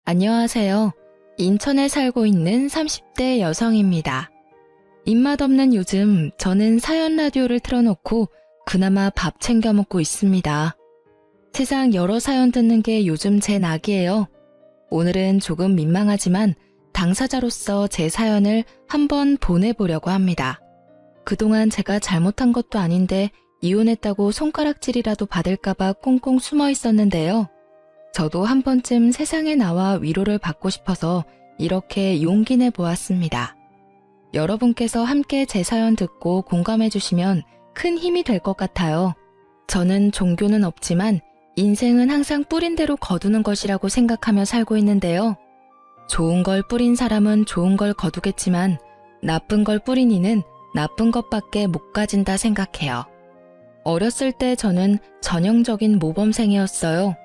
안녕하세요. 인천에 살고 있는 30대 여성입니다. 입맛 없는 요즘 저는 사연 라디오를 틀어놓고 그나마 밥 챙겨 먹고 있습니다. 세상 여러 사연 듣는 게 요즘 제 낙이에요. 오늘은 조금 민망하지만 당사자로서 제 사연을 한번 보내보려고 합니다. 그동안 제가 잘못한 것도 아닌데 이혼했다고 손가락질이라도 받을까봐 꽁꽁 숨어 있었는데요. 저도 한 번쯤 세상에 나와 위로를 받고 싶어서 이렇게 용기 내 보았습니다. 여러분께서 함께 제 사연 듣고 공감해 주시면 큰 힘이 될 것 같아요. 저는 종교는 없지만 인생은 항상 뿌린 대로 거두는 것이라고 생각하며 살고 있는데요. 좋은 걸 뿌린 사람은 좋은 걸 거두겠지만 나쁜 걸 뿌린 이는 나쁜 것밖에 못 가진다 생각해요. 어렸을 때 저는 전형적인 모범생이었어요.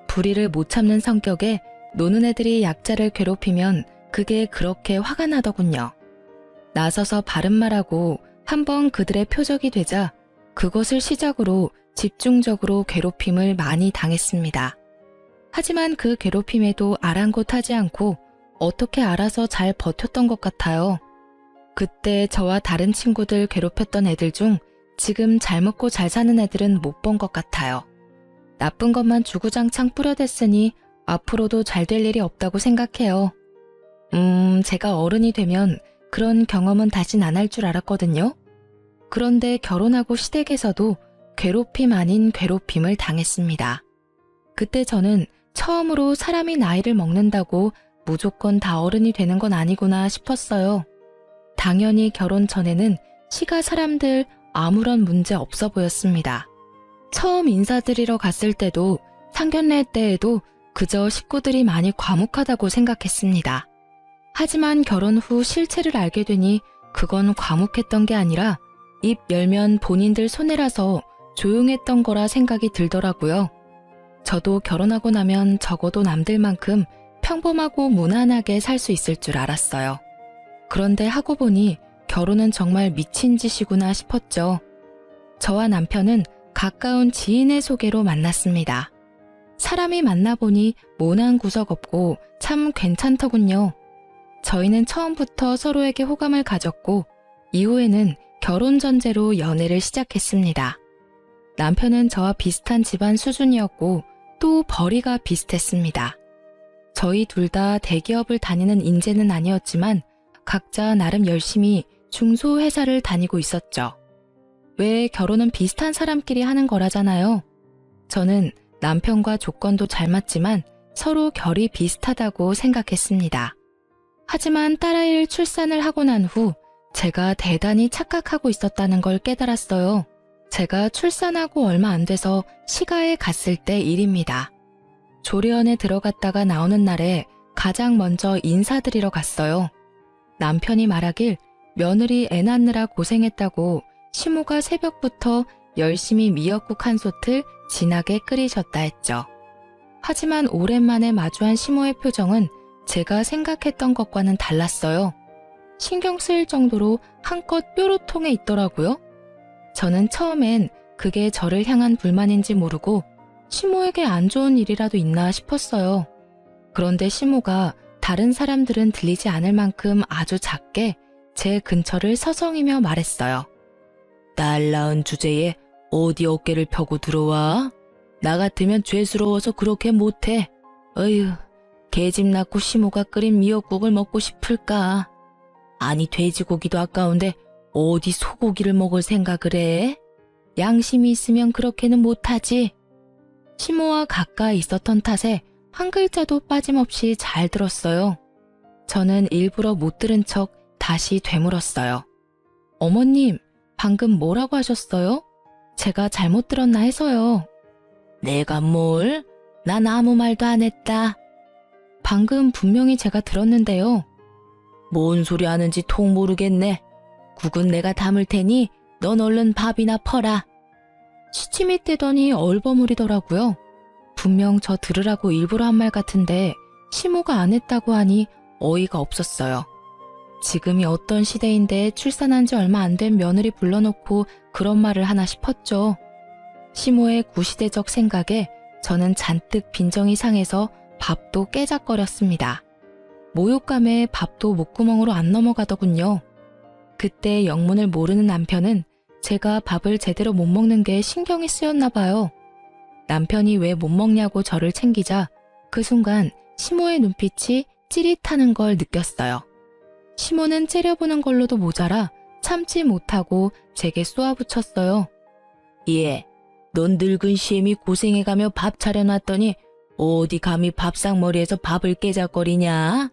불의를 못 참는 성격에 노는 애들이 약자를 괴롭히면 그게 그렇게 화가 나더군요. 나서서 바른 말하고 한번 그들의 표적이 되자 그것을 시작으로 집중적으로 괴롭힘을 많이 당했습니다. 하지만 그 괴롭힘에도 아랑곳하지 않고 어떻게 알아서 잘 버텼던 것 같아요. 그때 저와 다른 친구들 괴롭혔던 애들 중 지금 잘 먹고 잘 사는 애들은 못 본 것 같아요. 나쁜 것만 주구장창 뿌려댔으니 앞으로도 잘 될 일이 없다고 생각해요. 제가 어른이 되면 그런 경험은 다신 안 할 줄 알았거든요. 그런데 결혼하고 시댁에서도 괴롭힘 아닌 괴롭힘을 당했습니다. 그때 저는 처음으로 사람이 나이를 먹는다고 무조건 다 어른이 되는 건 아니구나 싶었어요. 당연히 결혼 전에는 시가 사람들 아무런 문제 없어 보였습니다. 처음 인사드리러 갔을 때도 상견례 때에도 그저 식구들이 많이 과묵하다고 생각했습니다. 하지만 결혼 후 실체를 알게 되니 그건 과묵했던 게 아니라 입 열면 본인들 손해라서 조용했던 거라 생각이 들더라고요. 저도 결혼하고 나면 적어도 남들만큼 평범하고 무난하게 살 수 있을 줄 알았어요. 그런데 하고 보니 결혼은 정말 미친 짓이구나 싶었죠. 저와 남편은 가까운 지인의 소개로 만났습니다. 사람이 만나보니 모난 구석 없고 참 괜찮더군요. 저희는 처음부터 서로에게 호감을 가졌고 이후에는 결혼 전제로 연애를 시작했습니다. 남편은 저와 비슷한 집안 수준이었고 또 벌이가 비슷했습니다. 저희 둘 다 대기업을 다니는 인재는 아니었지만 각자 나름 열심히 중소회사를 다니고 있었죠. 왜 결혼은 비슷한 사람끼리 하는 거라잖아요. 저는 남편과 조건도 잘 맞지만 서로 결이 비슷하다고 생각했습니다. 하지만 딸아이를 출산을 하고 난 후 제가 대단히 착각하고 있었다는 걸 깨달았어요. 제가 출산하고 얼마 안 돼서 시가에 갔을 때 일입니다. 조리원에 들어갔다가 나오는 날에 가장 먼저 인사드리러 갔어요. 남편이 말하길 며느리 애 낳느라 고생했다고 시모가 새벽부터 열심히 미역국 한 솥을 진하게 끓이셨다 했죠. 하지만 오랜만에 마주한 시모의 표정은 제가 생각했던 것과는 달랐어요. 신경 쓰일 정도로 한껏 뾰로통해 있더라고요. 저는 처음엔 그게 저를 향한 불만인지 모르고 시모에게 안 좋은 일이라도 있나 싶었어요. 그런데 시모가 다른 사람들은 들리지 않을 만큼 아주 작게 제 근처를 서성이며 말했어요. 딸 낳은 주제에 어디 어깨를 펴고 들어와? 나 같으면 죄스러워서 그렇게 못해. 어휴, 개집 낳고 시모가 끓인 미역국을 먹고 싶을까? 아니 돼지고기도 아까운데 어디 소고기를 먹을 생각을 해? 양심이 있으면 그렇게는 못하지. 시모와 가까이 있었던 탓에 한 글자도 빠짐없이 잘 들었어요. 저는 일부러 못 들은 척 다시 되물었어요. 어머님, 방금 뭐라고 하셨어요? 제가 잘못 들었나 해서요. 내가 뭘? 난 아무 말도 안 했다. 방금 분명히 제가 들었는데요. 뭔 소리 하는지 통 모르겠네. 국은 내가 담을 테니 넌 얼른 밥이나 퍼라. 시침이 떼더니 얼버무리더라고요. 분명 저 들으라고 일부러 한 말 같은데 시모가 안 했다고 하니 어이가 없었어요. 지금이 어떤 시대인데 출산한 지 얼마 안 된 며느리 불러놓고 그런 말을 하나 싶었죠. 시모의 구시대적 생각에 저는 잔뜩 빈정이 상해서 밥도 깨작거렸습니다. 모욕감에 밥도 목구멍으로 안 넘어가더군요. 그때 영문을 모르는 남편은 제가 밥을 제대로 못 먹는 게 신경이 쓰였나 봐요. 남편이 왜 못 먹냐고 저를 챙기자 그 순간 시모의 눈빛이 찌릿하는 걸 느꼈어요. 시모는 째려보는 걸로도 모자라 참지 못하고 제게 쏘아붙였어요. 예, 넌 늙은 시엠이 고생해가며 밥 차려놨더니 어디 감히 밥상머리에서 밥을 깨작거리냐?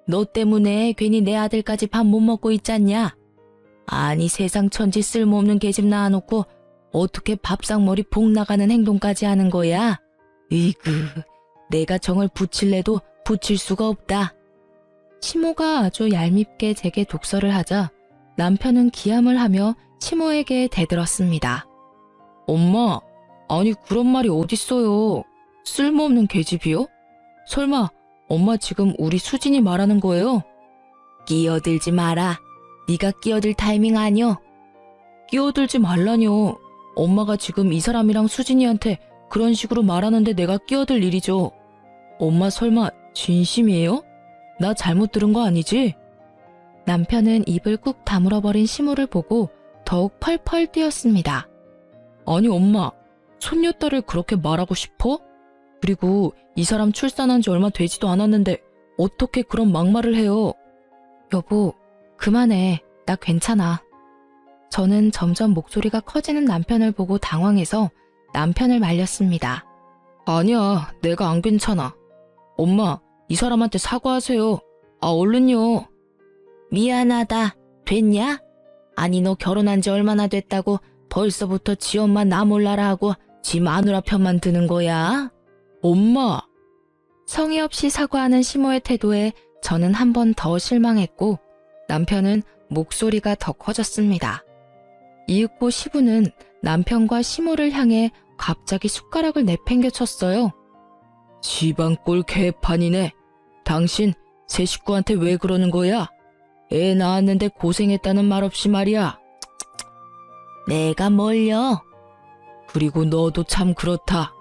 너 때문에 괜히 내 아들까지 밥 못 먹고 있잖냐? 아니 세상 천지 쓸모없는 계집 낳아놓고 어떻게 밥상머리 복 나가는 행동까지 하는 거야? 으이그, 내가 정을 붙일래도 붙일 수가 없다. 시모가 아주 얄밉게 제게 독설을 하자 남편은 기함을 하며 시모에게 대들었습니다. 엄마, 아니 그런 말이 어딨어요. 쓸모없는 계집이요? 설마 엄마 지금 우리 수진이 말하는 거예요? 끼어들지 마라. 네가 끼어들 타이밍 아니여. 끼어들지 말라뇨. 엄마가 지금 이 사람이랑 수진이한테 그런 식으로 말하는데 내가 끼어들 일이죠. 엄마 설마 진심이에요? 나 잘못 들은 거 아니지? 남편은 입을 꾹 다물어버린 시모를 보고 더욱 펄펄 뛰었습니다. 아니 엄마, 손녀딸을 그렇게 말하고 싶어? 그리고 이 사람 출산한 지 얼마 되지도 않았는데 어떻게 그런 막말을 해요? 여보, 그만해. 나 괜찮아. 저는 점점 목소리가 커지는 남편을 보고 당황해서 남편을 말렸습니다. 아니야, 내가 안 괜찮아. 엄마, 이 사람한테 사과하세요. 아, 얼른요. 미안하다. 됐냐? 아니 너 결혼한 지 얼마나 됐다고 벌써부터 지 엄마 나 몰라라 하고 지 마누라 편만 드는 거야? 엄마! 성의 없이 사과하는 시모의 태도에 저는 한 번 더 실망했고 남편은 목소리가 더 커졌습니다. 이윽고 시부는 남편과 시모를 향해 갑자기 숟가락을 내팽겨 쳤어요. 집안 꼴 개판이네. 당신 새 식구한테 왜 그러는 거야? 애 낳았는데 고생했다는 말 없이 말이야. 내가 뭘요? 그리고 너도 참 그렇다.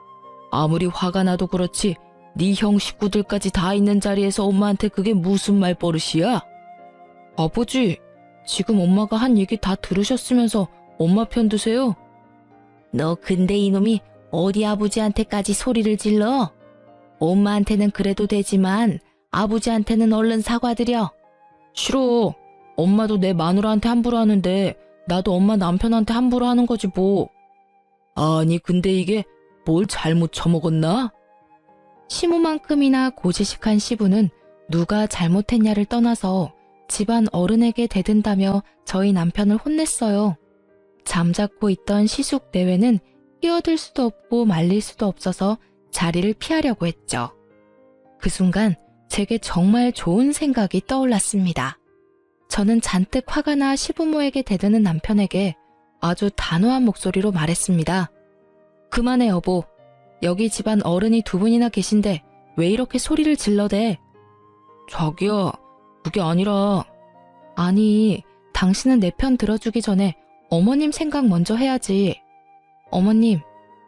아무리 화가 나도 그렇지 네 형 식구들까지 다 있는 자리에서 엄마한테 그게 무슨 말버릇이야? 아버지, 지금 엄마가 한 얘기 다 들으셨으면서 엄마 편 드세요? 너 근데 이놈이 어디 아버지한테까지 소리를 질러? 엄마한테는 그래도 되지만 아버지한테는 얼른 사과드려. 싫어. 엄마도 내 마누라한테 함부로 하는데 나도 엄마 남편한테 함부로 하는 거지 뭐. 아니 근데 이게 뭘 잘못 처먹었나? 시모만큼이나 고지식한 시부는 누가 잘못했냐를 떠나서 집안 어른에게 대든다며 저희 남편을 혼냈어요. 잠자코 있던 시숙 내외는 끼어들 수도 없고 말릴 수도 없어서 자리를 피하려고 했죠. 그 순간 제게 정말 좋은 생각이 떠올랐습니다. 저는 잔뜩 화가 나 시부모에게 대드는 남편에게 아주 단호한 목소리로 말했습니다. 그만해 여보. 여기 집안 어른이 두 분이나 계신데 왜 이렇게 소리를 질러대? 자기야, 그게 아니라. 아니, 당신은 내 편 들어주기 전에 어머님 생각 먼저 해야지. 어머님,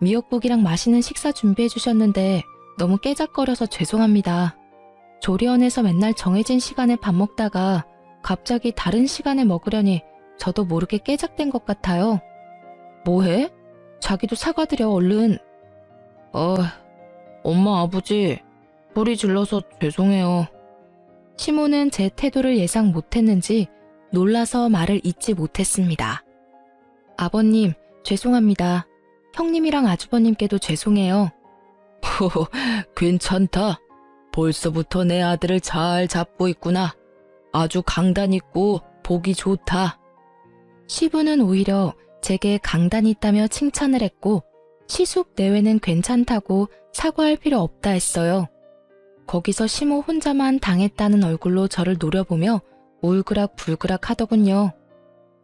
미역국이랑 맛있는 식사 준비해 주셨는데 너무 깨작거려서 죄송합니다. 조리원에서 맨날 정해진 시간에 밥 먹다가 갑자기 다른 시간에 먹으려니 저도 모르게 깨작된 것 같아요. 뭐해? 자기도 사과드려 얼른. 엄마 아버지 소리 질러서 죄송해요. 시모는 제 태도를 예상 못했는지 놀라서 말을 잇지 못했습니다. 아버님 죄송합니다. 형님이랑 아주버님께도 죄송해요. 호호, 괜찮다. 벌써부터 내 아들을 잘 잡고 있구나. 아주 강단 있고 보기 좋다. 시부는 오히려 제게 강단 있다며 칭찬을 했고 시숙 내외는 괜찮다고 사과할 필요 없다 했어요. 거기서 시모 혼자만 당했다는 얼굴로 저를 노려보며 울그락불그락 하더군요.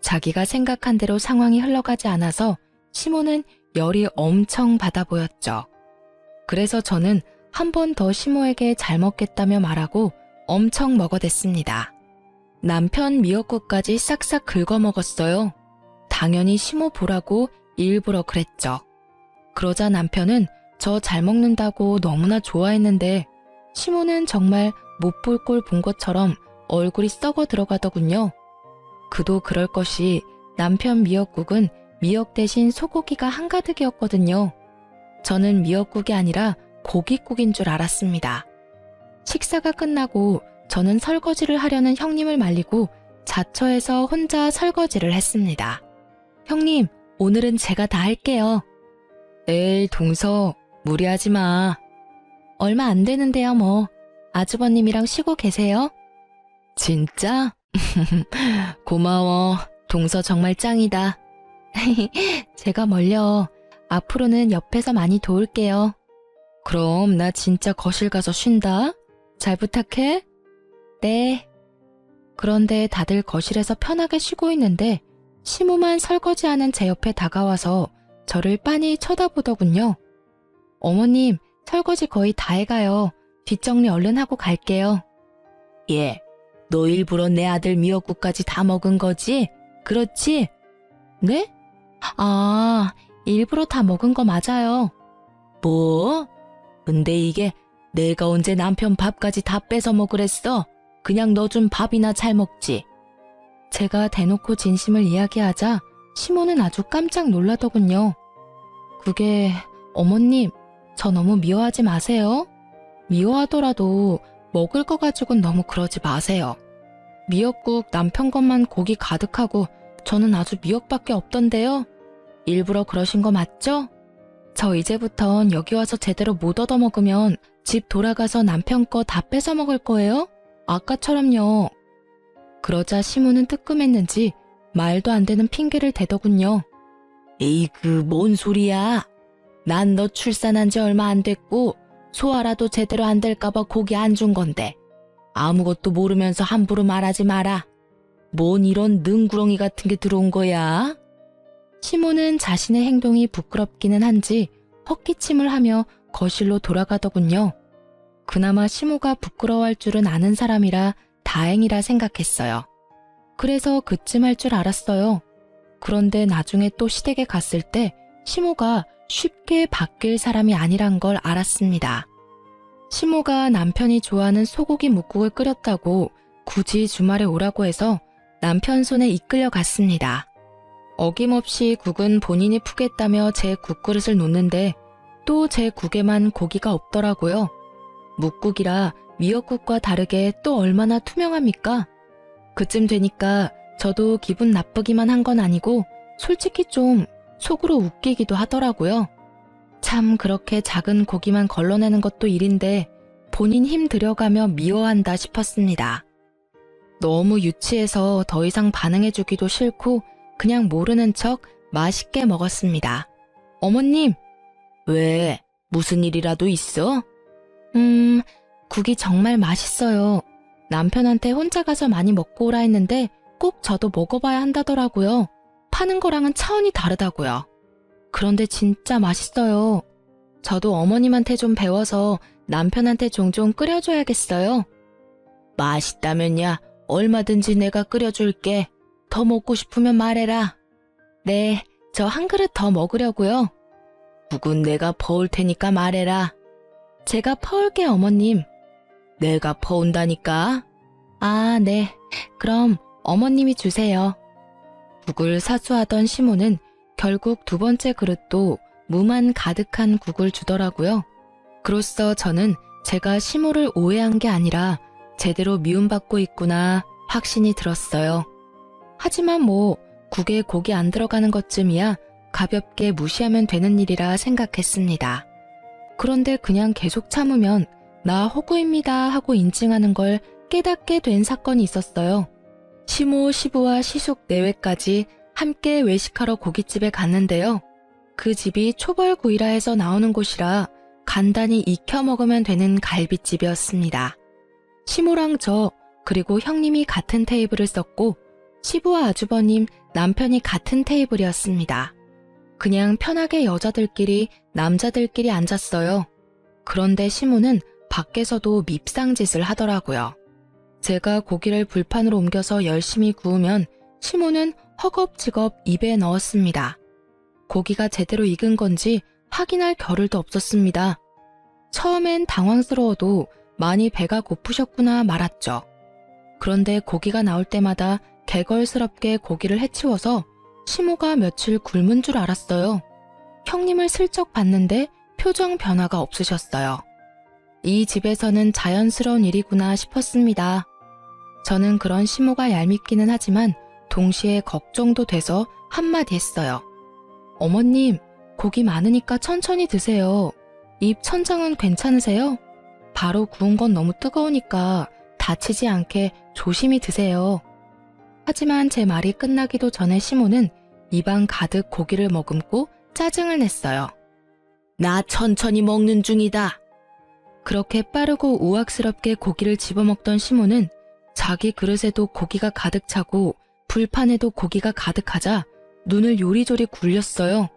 자기가 생각한 대로 상황이 흘러가지 않아서 시모는 열이 엄청 받아 보였죠. 그래서 저는 한 번 더 시모에게 잘 먹겠다며 말하고 엄청 먹어댔습니다. 남편 미역국까지 싹싹 긁어먹었어요. 당연히 시모 보라고 일부러 그랬죠. 그러자 남편은 저 잘 먹는다고 너무나 좋아했는데 시모는 정말 못 볼 꼴 본 것처럼 얼굴이 썩어 들어가더군요. 그도 그럴 것이 남편 미역국은 미역 대신 소고기가 한가득이었거든요. 저는 미역국이 아니라 고깃국인 줄 알았습니다. 식사가 끝나고 저는 설거지를 하려는 형님을 말리고 자처해서 혼자 설거지를 했습니다. 형님, 오늘은 제가 다 할게요. 에이, 동서, 무리하지 마. 얼마 안 되는데요, 뭐. 아주버님이랑 쉬고 계세요? 진짜? 고마워. 동서 정말 짱이다. 제가 멀려. 앞으로는 옆에서 많이 도울게요. 그럼 나 진짜 거실 가서 쉰다. 잘 부탁해. 네. 그런데 다들 거실에서 편하게 쉬고 있는데 시모만 설거지하는 제 옆에 다가와서 저를 빤히 쳐다보더군요. 어머님, 설거지 거의 다 해가요. 뒷정리 얼른 하고 갈게요. 예, 너 일부러 내 아들 미역국까지 다 먹은 거지? 그렇지? 네? 아, 일부러 다 먹은 거 맞아요. 뭐? 근데 이게 내가 언제 남편 밥까지 다 뺏어 먹으랬어? 그냥 너 준 밥이나 잘 먹지. 제가 대놓고 진심을 이야기하자 시모는 아주 깜짝 놀라더군요. 그게 어머님, 저 너무 미워하지 마세요. 미워하더라도 먹을 거 가지고는 너무 그러지 마세요. 미역국 남편 것만 고기 가득하고 저는 아주 미역밖에 없던데요. 일부러 그러신 거 맞죠? 저 이제부턴 여기 와서 제대로 못 얻어먹으면 집 돌아가서 남편 거 다 뺏어 먹을 거예요? 아까처럼요. 그러자 시모는 뜨끔했는지 말도 안 되는 핑계를 대더군요. 에이그, 뭔 소리야. 난 너 출산한 지 얼마 안 됐고 소화라도 제대로 안 될까봐 고기 안 준 건데 아무것도 모르면서 함부로 말하지 마라. 뭔 이런 능구렁이 같은 게 들어온 거야? 시모는 자신의 행동이 부끄럽기는 한지 헛기침을 하며 거실로 돌아가더군요. 그나마 시모가 부끄러워할 줄은 아는 사람이라 다행이라 생각했어요. 그래서 그쯤 할 줄 알았어요. 그런데 나중에 또 시댁에 갔을 때 시모가 쉽게 바뀔 사람이 아니란 걸 알았습니다. 시모가 남편이 좋아하는 소고기 묵국을 끓였다고 굳이 주말에 오라고 해서 남편 손에 이끌려 갔습니다. 어김없이 국은 본인이 푸겠다며 제 국그릇을 놓는데 또 제 국에만 고기가 없더라고요. 묵국이라 미역국과 다르게 또 얼마나 투명합니까? 그쯤 되니까 저도 기분 나쁘기만 한 건 아니고 솔직히 좀 속으로 웃기기도 하더라고요. 참 그렇게 작은 고기만 걸러내는 것도 일인데 본인 힘 들여가며 미워한다 싶었습니다. 너무 유치해서 더 이상 반응해주기도 싫고 그냥 모르는 척 맛있게 먹었습니다. 어머님! 왜? 무슨 일이라도 있어? 국이 정말 맛있어요. 남편한테 혼자 가서 많이 먹고 오라 했는데 꼭 저도 먹어봐야 한다더라고요. 파는 거랑은 차원이 다르다고요. 그런데 진짜 맛있어요. 저도 어머님한테 좀 배워서 남편한테 종종 끓여줘야겠어요. 맛있다면야 얼마든지 내가 끓여줄게. 더 먹고 싶으면 말해라. 네, 저 한 그릇 더 먹으려고요. 국은 내가 퍼올 테니까 말해라. 제가 퍼올게 어머님. 내가 퍼온다니까? 아, 네. 그럼 어머님이 주세요. 국을 사수하던 시모는 결국 두 번째 그릇도 무만 가득한 국을 주더라고요. 그로써 저는 제가 시모를 오해한 게 아니라 제대로 미움받고 있구나 확신이 들었어요. 하지만 뭐 국에 고기 안 들어가는 것쯤이야 가볍게 무시하면 되는 일이라 생각했습니다. 그런데 그냥 계속 참으면 나 허구입니다 하고 인증하는 걸 깨닫게 된 사건이 있었어요. 시모, 시부와 시숙 내외까지 함께 외식하러 고깃집에 갔는데요. 그 집이 초벌구이라 해서 나오는 곳이라 간단히 익혀 먹으면 되는 갈비집이었습니다. 시모랑 저 그리고 형님이 같은 테이블을 썼고 시부와 아주버님, 남편이 같은 테이블이었습니다. 그냥 편하게 여자들끼리 남자들끼리 앉았어요. 그런데 시모는 밖에서도 밉상짓을 하더라고요. 제가 고기를 불판으로 옮겨서 열심히 구우면 시모는 허겁지겁 입에 넣었습니다. 고기가 제대로 익은 건지 확인할 겨를도 없었습니다. 처음엔 당황스러워도 많이 배가 고프셨구나 말았죠. 그런데 고기가 나올 때마다 개걸스럽게 고기를 해치워서 시모가 며칠 굶은 줄 알았어요. 형님을 슬쩍 봤는데 표정 변화가 없으셨어요. 이 집에서는 자연스러운 일이구나 싶었습니다. 저는 그런 시모가 얄밉기는 하지만 동시에 걱정도 돼서 한마디 했어요. 어머님, 고기 많으니까 천천히 드세요. 입 천장은 괜찮으세요? 바로 구운 건 너무 뜨거우니까 다치지 않게 조심히 드세요. 하지만 제 말이 끝나기도 전에 시모는 입안 가득 고기를 머금고 짜증을 냈어요. 나 천천히 먹는 중이다. 그렇게 빠르고 우악스럽게 고기를 집어먹던 시모는 자기 그릇에도 고기가 가득 차고 불판에도 고기가 가득하자 눈을 요리조리 굴렸어요.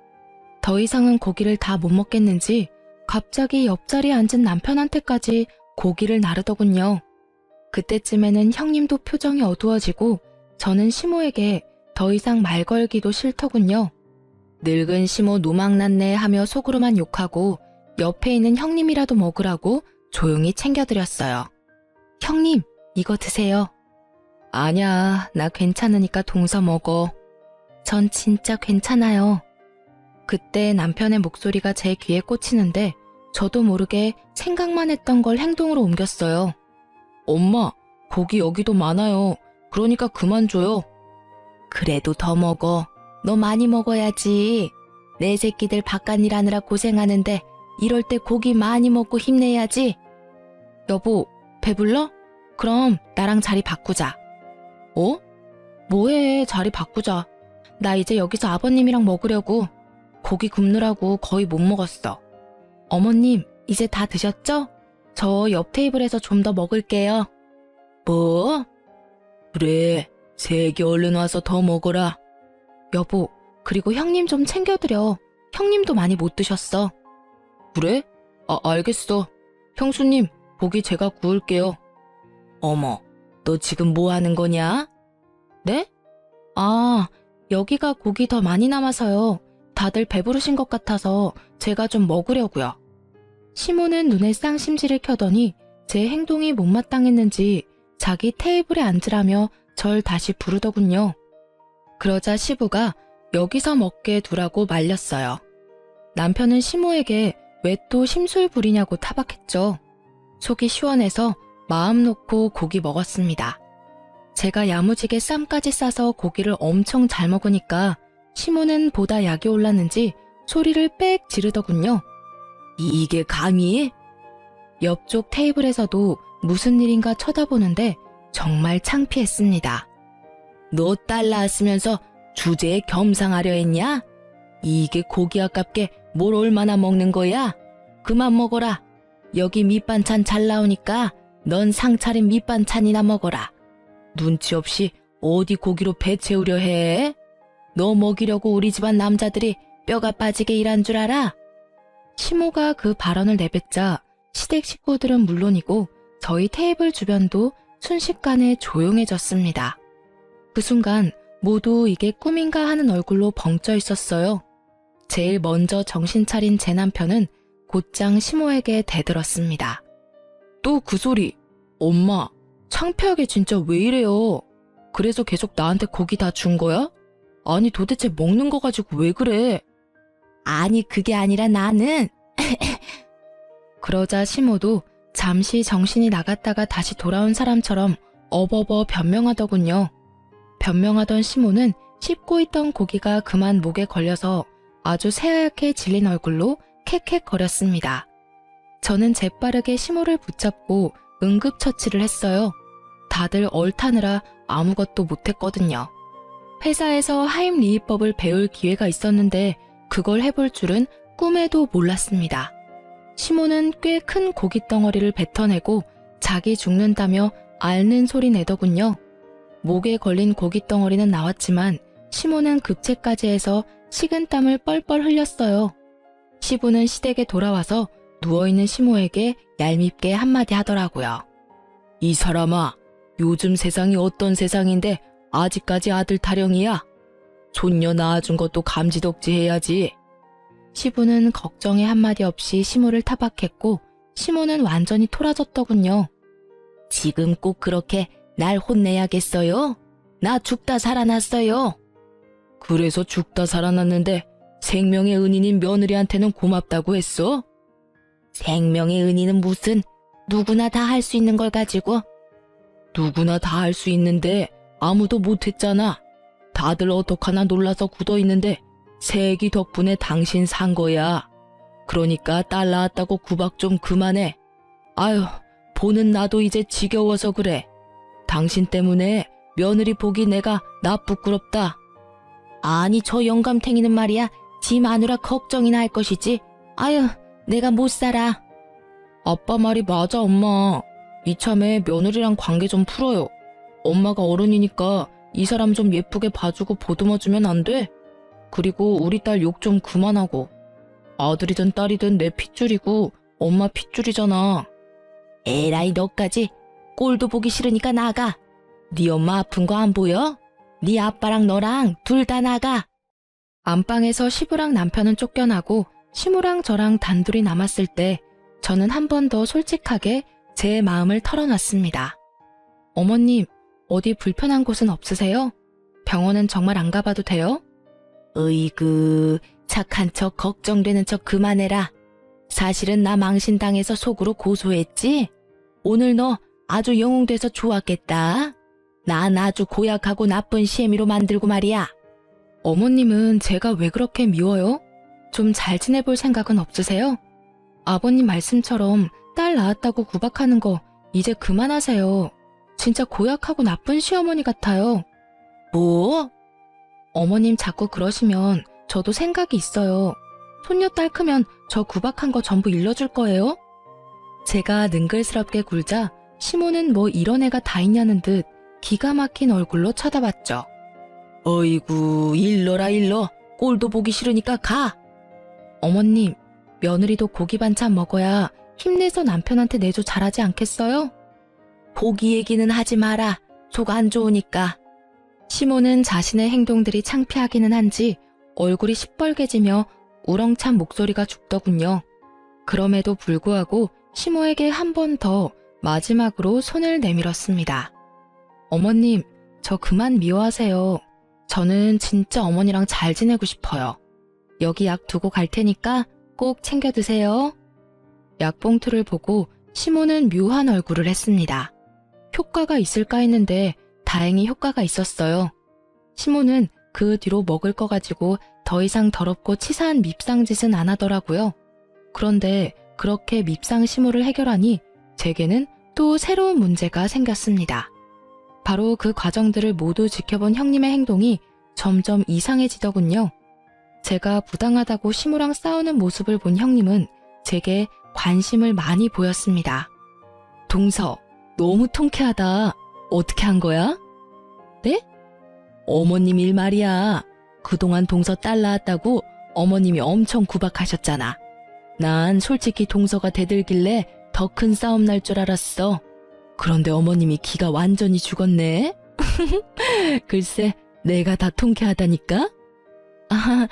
더 이상은 고기를 다 못 먹겠는지 갑자기 옆자리에 앉은 남편한테까지 고기를 나르더군요. 그때쯤에는 형님도 표정이 어두워지고 저는 시모에게 더 이상 말 걸기도 싫더군요. 늙은 시모 노망났네 하며 속으로만 욕하고 옆에 있는 형님이라도 먹으라고 조용히 챙겨드렸어요. 형님, 이거 드세요. 아냐, 나 괜찮으니까 동서 먹어. 전 진짜 괜찮아요. 그때 남편의 목소리가 제 귀에 꽂히는데 저도 모르게 생각만 했던 걸 행동으로 옮겼어요. 엄마, 고기 여기도 많아요. 그러니까 그만 줘요. 그래도 더 먹어. 너 많이 먹어야지. 내 새끼들 바깥일 하느라 고생하는데 이럴 때 고기 많이 먹고 힘내야지. 여보, 배불러? 그럼 나랑 자리 바꾸자. 어? 뭐해, 자리 바꾸자. 나 이제 여기서 아버님이랑 먹으려고. 고기 굽느라고 거의 못 먹었어. 어머님, 이제 다 드셨죠? 저 옆 테이블에서 좀 더 먹을게요. 뭐? 그래, 세게 얼른 와서 더 먹어라. 여보, 그리고 형님 좀 챙겨드려. 형님도 많이 못 드셨어. 그래? 알겠어. 형수님, 고기 제가 구울게요. 어머, 너 지금 뭐 하는 거냐? 네? 여기가 고기 더 많이 남아서요. 다들 배부르신 것 같아서 제가 좀 먹으려고요. 시모는 눈에 쌍심지를 켜더니 제 행동이 못마땅했는지 자기 테이블에 앉으라며 절 다시 부르더군요. 그러자 시부가 여기서 먹게 두라고 말렸어요. 남편은 시모에게 왜 또 심술 부리냐고 타박했죠. 속이 시원해서 마음 놓고 고기 먹었습니다. 제가 야무지게 쌈까지 싸서 고기를 엄청 잘 먹으니까 시모는 보다 약이 올랐는지 소리를 빽 지르더군요. 이게 감히? 옆쪽 테이블에서도 무슨 일인가 쳐다보는데 정말 창피했습니다. 너 딸 낳았으면서 주제에 겸상하려 했냐? 이게 고기 아깝게 뭘 얼마나 먹는 거야? 그만 먹어라. 여기 밑반찬 잘 나오니까 넌 상차린 밑반찬이나 먹어라. 눈치 없이 어디 고기로 배 채우려 해? 너 먹이려고 우리 집안 남자들이 뼈가 빠지게 일한 줄 알아? 시모가 그 발언을 내뱉자 시댁 식구들은 물론이고 저희 테이블 주변도 순식간에 조용해졌습니다. 그 순간 모두 이게 꿈인가 하는 얼굴로 벙쪄 있었어요. 제일 먼저 정신 차린 제 남편은 곧장 시모에게 대들었습니다. 또 그 소리. 엄마, 창피하게 진짜 왜 이래요? 그래서 계속 나한테 고기 다 준 거야? 아니 도대체 먹는 거 가지고 왜 그래? 아니 그게 아니라 나는 그러자 시모도 잠시 정신이 나갔다가 다시 돌아온 사람처럼 어버버 변명하더군요. 변명하던 시모는 씹고 있던 고기가 그만 목에 걸려서 아주 새하얗게 질린 얼굴로 캑캑거렸습니다. 저는 재빠르게 시모를 붙잡고 응급처치를 했어요. 다들 얼타느라 아무것도 못했거든요. 회사에서 하임리히법을 배울 기회가 있었는데 그걸 해볼 줄은 꿈에도 몰랐습니다. 시모는 꽤 큰 고깃덩어리를 뱉어내고 자기 죽는다며 앓는 소리 내더군요. 목에 걸린 고깃덩어리는 나왔지만 시모는 급체까지 해서 식은땀을 뻘뻘 흘렸어요. 시부는 시댁에 돌아와서 누워있는 시모에게 얄밉게 한마디 하더라고요. 이 사람아, 요즘 세상이 어떤 세상인데 아직까지 아들 타령이야? 손녀 낳아준 것도 감지덕지 해야지. 시부는 걱정에 한마디 없이 시모를 타박했고 시모는 완전히 토라졌더군요. 지금 꼭 그렇게 날 혼내야겠어요? 나 죽다 살아났어요. 그래서 죽다 살아났는데 생명의 은인인 며느리한테는 고맙다고 했어? 생명의 은인은 무슨, 누구나 다 할 수 있는 걸 가지고. 누구나 다 할 수 있는데 아무도 못했잖아. 다들 어떡하나 놀라서 굳어있는데 새애기 덕분에 당신 산 거야. 그러니까 딸 낳았다고 구박 좀 그만해. 아유, 보는 나도 이제 지겨워서 그래. 당신 때문에 며느리 보기 내가 나 부끄럽다. 아니, 저 영감탱이는 말이야, 지 마누라 걱정이나 할 것이지. 아유, 내가 못 살아. 아빠 말이 맞아, 엄마. 이참에 며느리랑 관계 좀 풀어요. 엄마가 어른이니까 이 사람 좀 예쁘게 봐주고 보듬어주면 안 돼? 그리고 우리 딸 욕 좀 그만하고. 아들이든 딸이든 내 핏줄이고 엄마 핏줄이잖아. 에라이, 너까지. 꼴도 보기 싫으니까 나가. 네 엄마 아픈 거 안 보여? 네 아빠랑 너랑 둘 다 나가. 안방에서 시부랑 남편은 쫓겨나고 시모랑 저랑 단둘이 남았을 때 저는 한 번 더 솔직하게 제 마음을 털어놨습니다. 어머님, 어디 불편한 곳은 없으세요? 병원은 정말 안 가봐도 돼요? 으이그, 착한 척 걱정되는 척 그만해라. 사실은 나 망신당해서 속으로 고소했지? 오늘 너 아주 영웅돼서 좋았겠다. 난 아주 고약하고 나쁜 시애미로 만들고 말이야. 어머님은 제가 왜 그렇게 미워요? 좀 잘 지내볼 생각은 없으세요? 아버님 말씀처럼 딸 낳았다고 구박하는 거 이제 그만하세요. 진짜 고약하고 나쁜 시어머니 같아요. 뭐? 어머님 자꾸 그러시면 저도 생각이 있어요. 손녀딸 크면 저 구박한 거 전부 일러줄 거예요? 제가 능글스럽게 굴자 시모는 뭐 이런 애가 다 있냐는 듯 기가 막힌 얼굴로 쳐다봤죠. 어이구, 일러라 일러. 꼴도 보기 싫으니까 가. 어머님, 며느리도 고기 반찬 먹어야 힘내서 남편한테 내조 잘하지 않겠어요? 고기 얘기는 하지 마라. 속 안 좋으니까. 시모는 자신의 행동들이 창피하기는 한지 얼굴이 시뻘개지며 우렁찬 목소리가 죽더군요. 그럼에도 불구하고 시모에게 한 번 더 마지막으로 손을 내밀었습니다. 어머님, 저 그만 미워하세요. 저는 진짜 어머니랑 잘 지내고 싶어요. 여기 약 두고 갈 테니까 꼭 챙겨 드세요. 약봉투를 보고 시모는 묘한 얼굴을 했습니다. 효과가 있을까 했는데 다행히 효과가 있었어요. 시모는 그 뒤로 먹을 거 가지고 더 이상 더럽고 치사한 밉상 짓은 안 하더라고요. 그런데 그렇게 밉상 시모를 해결하니 제게는 또 새로운 문제가 생겼습니다. 바로 그 과정들을 모두 지켜본 형님의 행동이 점점 이상해지더군요. 제가 부당하다고 시모랑 싸우는 모습을 본 형님은 제게 관심을 많이 보였습니다. 동서, 너무 통쾌하다. 어떻게 한 거야? 네? 어머님 일 말이야. 그동안 동서 딸 낳았다고 어머님이 엄청 구박하셨잖아. 난 솔직히 동서가 대들길래 더 큰 싸움 날 줄 알았어. 그런데 어머님이 기가 완전히 죽었네. 글쎄, 내가 다 통쾌하다니까? 아,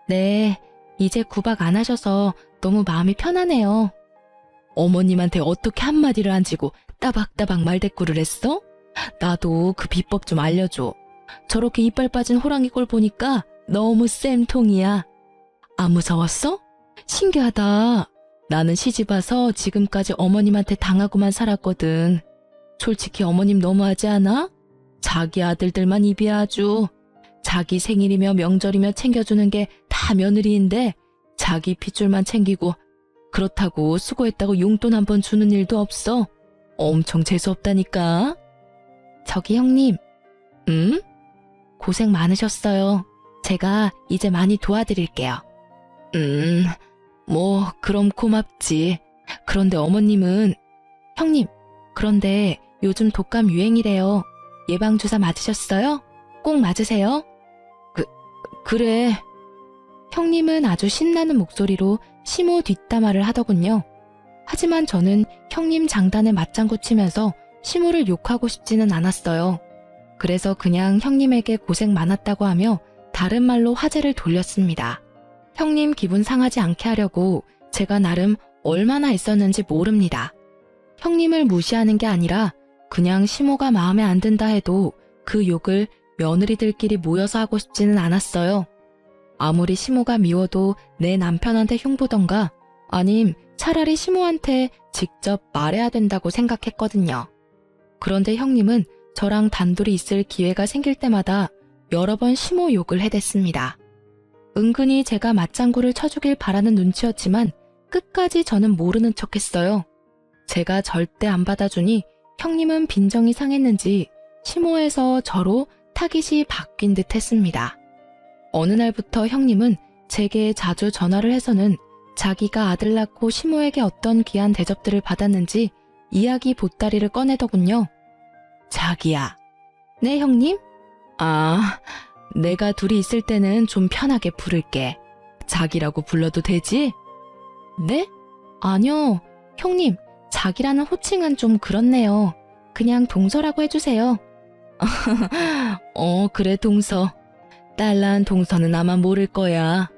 네. 이제 구박 안 하셔서 너무 마음이 편하네요. 어머님한테 어떻게 한마디를 안 지고 따박따박 말대꾸를 했어? 나도 그 비법 좀 알려줘. 저렇게 이빨 빠진 호랑이 꼴 보니까 너무 쌤통이야. 안 무서웠어? 신기하다. 나는 시집 와서 지금까지 어머님한테 당하고만 살았거든. 솔직히 어머님 너무하지 않아? 자기 아들들만 입이 아주. 자기 생일이며 명절이며 챙겨주는 게 다 며느리인데 자기 핏줄만 챙기고 그렇다고 수고했다고 용돈 한 번 주는 일도 없어. 엄청 재수없다니까. 저기 형님. 응? 고생 많으셨어요. 제가 이제 많이 도와드릴게요. 뭐 그럼 고맙지. 그런데 어머님은... 형님, 그런데 요즘 독감 유행이래요. 예방주사 맞으셨어요? 꼭 맞으세요. 그래. 형님은 아주 신나는 목소리로 시모 뒷담화를 하더군요. 하지만 저는 형님 장단에 맞장구 치면서 시모를 욕하고 싶지는 않았어요. 그래서 그냥 형님에게 고생 많았다고 하며 다른 말로 화제를 돌렸습니다. 형님 기분 상하지 않게 하려고 제가 나름 얼마나 있었는지 모릅니다. 형님을 무시하는 게 아니라 그냥 시모가 마음에 안 든다 해도 그 욕을 며느리들끼리 모여서 하고 싶지는 않았어요. 아무리 시모가 미워도 내 남편한테 흉보던가 아님 차라리 시모한테 직접 말해야 된다고 생각했거든요. 그런데 형님은 저랑 단둘이 있을 기회가 생길 때마다 여러 번 시모 욕을 해댔습니다. 은근히 제가 맞장구를 쳐주길 바라는 눈치였지만 끝까지 저는 모르는 척했어요. 제가 절대 안 받아주니 형님은 빈정이 상했는지 시모에서 저로 타깃이 바뀐 듯 했습니다. 어느 날부터 형님은 제게 자주 전화를 해서는 자기가 아들 낳고 시모에게 어떤 귀한 대접들을 받았는지 이야기 보따리를 꺼내더군요. 자기야. 네, 형님? 아, 내가 둘이 있을 때는 좀 편하게 부를게. 자기라고 불러도 되지? 네? 아니요. 형님, 자기라는 호칭은 좀 그렇네요. 그냥 동서라고 해주세요. 그래, 동서. 딸 낳은 동서는 아마 모를 거야.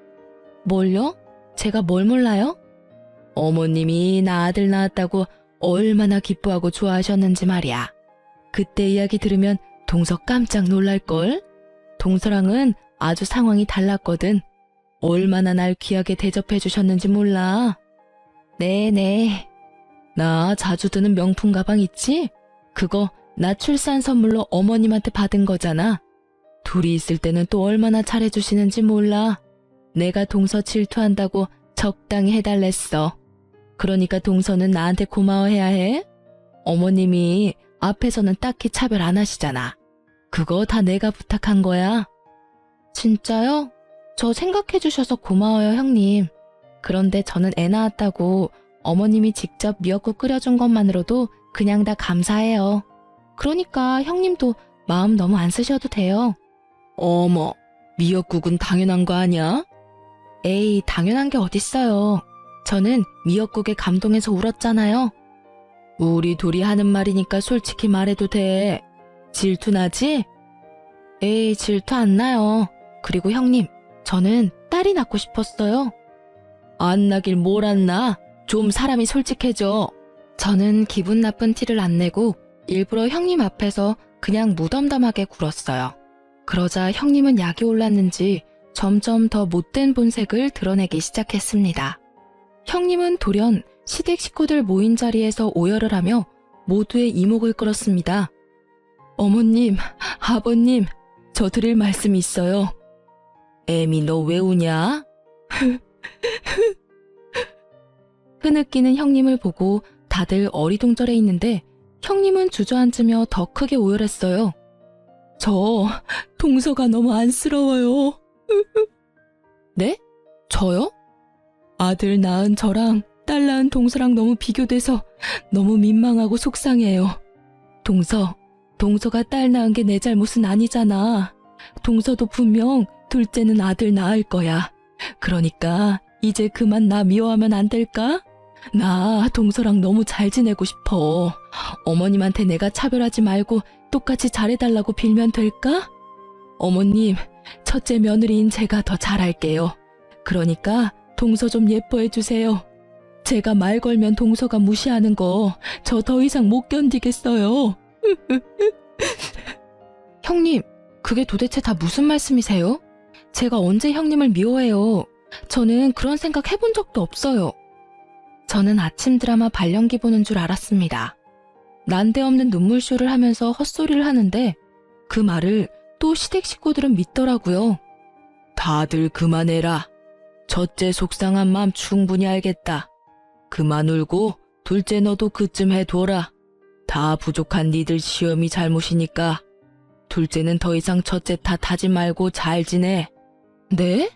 뭘요? 제가 뭘 몰라요? 어머님이 나 아들 낳았다고 얼마나 기뻐하고 좋아하셨는지 말이야. 그때 이야기 들으면 동서 깜짝 놀랄걸? 동서랑은 아주 상황이 달랐거든. 얼마나 날 귀하게 대접해 주셨는지 몰라. 네네. 나 자주 드는 명품 가방 있지? 그거 나 출산 선물로 어머님한테 받은 거잖아. 둘이 있을 때는 또 얼마나 잘해주시는지 몰라. 내가 동서 질투한다고 적당히 해달랬어. 그러니까 동서는 나한테 고마워해야 해. 어머님이 앞에서는 딱히 차별 안 하시잖아. 그거 다 내가 부탁한 거야. 진짜요? 저 생각해주셔서 고마워요, 형님. 그런데 저는 애 낳았다고 어머님이 직접 미역국 끓여준 것만으로도 그냥 다 감사해요. 그러니까 형님도 마음 너무 안 쓰셔도 돼요. 어머, 미역국은 당연한 거 아니야? 에이, 당연한 게 어딨어요. 저는 미역국에 감동해서 울었잖아요. 우리 둘이 하는 말이니까 솔직히 말해도 돼. 질투 나지? 에이, 질투 안 나요. 그리고 형님, 저는 딸이 낳고 싶었어요. 안 나길 뭘 안 나? 좀 사람이 솔직해져. 저는 기분 나쁜 티를 안 내고 일부러 형님 앞에서 그냥 무덤덤하게 굴었어요. 그러자 형님은 약이 올랐는지 점점 더 못된 본색을 드러내기 시작했습니다. 형님은 돌연 시댁 식구들 모인 자리에서 오열을 하며 모두의 이목을 끌었습니다. 어머님, 아버님, 저 드릴 말씀이 있어요. 애미, 너 왜 우냐? 흐느끼는 형님을 보고 다들 어리둥절해 있는데 형님은 주저앉으며 더 크게 오열했어요. 저 동서가 너무 안쓰러워요. 네? 저요? 아들 낳은 저랑 딸 낳은 동서랑 너무 비교돼서 너무 민망하고 속상해요. 동서가 딸 낳은 게 내 잘못은 아니잖아. 동서도 분명 둘째는 아들 낳을 거야. 그러니까 이제 그만 나 미워하면 안 될까? 나 동서랑 너무 잘 지내고 싶어. 어머님한테 내가 차별하지 말고 똑같이 잘해달라고 빌면 될까? 어머님, 첫째 며느리인 제가 더 잘할게요. 그러니까 동서 좀 예뻐해 주세요. 제가 말 걸면 동서가 무시하는 거 저 더 이상 못 견디겠어요. 형님, 그게 도대체 다 무슨 말씀이세요? 제가 언제 형님을 미워해요. 저는 그런 생각 해본 적도 없어요. 저는 아침 드라마 발연기 보는 줄 알았습니다. 난데없는 눈물쇼를 하면서 헛소리를 하는데 그 말을 또 시댁 식구들은 믿더라고요. 다들 그만해라. 첫째 속상한 마음 충분히 알겠다. 그만 울고 둘째 너도 그쯤 해둬라. 다 부족한 니들 시험이 잘못이니까. 둘째는 더 이상 첫째 탓하지 말고 잘 지내. 네?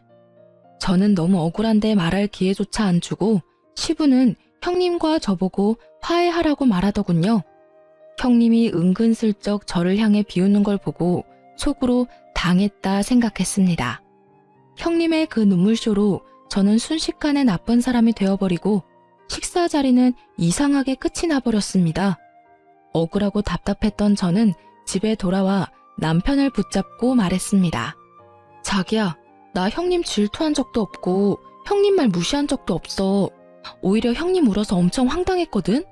저는 너무 억울한데 말할 기회조차 안 주고 시부는 형님과 저보고 화해하라고 말하더군요. 형님이 은근슬쩍 저를 향해 비웃는 걸 보고 속으로 당했다 생각했습니다. 형님의 그 눈물쇼로 저는 순식간에 나쁜 사람이 되어버리고 식사 자리는 이상하게 끝이 나버렸습니다. 억울하고 답답했던 저는 집에 돌아와 남편을 붙잡고 말했습니다. 자기야, 나 형님 질투한 적도 없고 형님 말 무시한 적도 없어. 오히려 형님 울어서 엄청 황당했거든?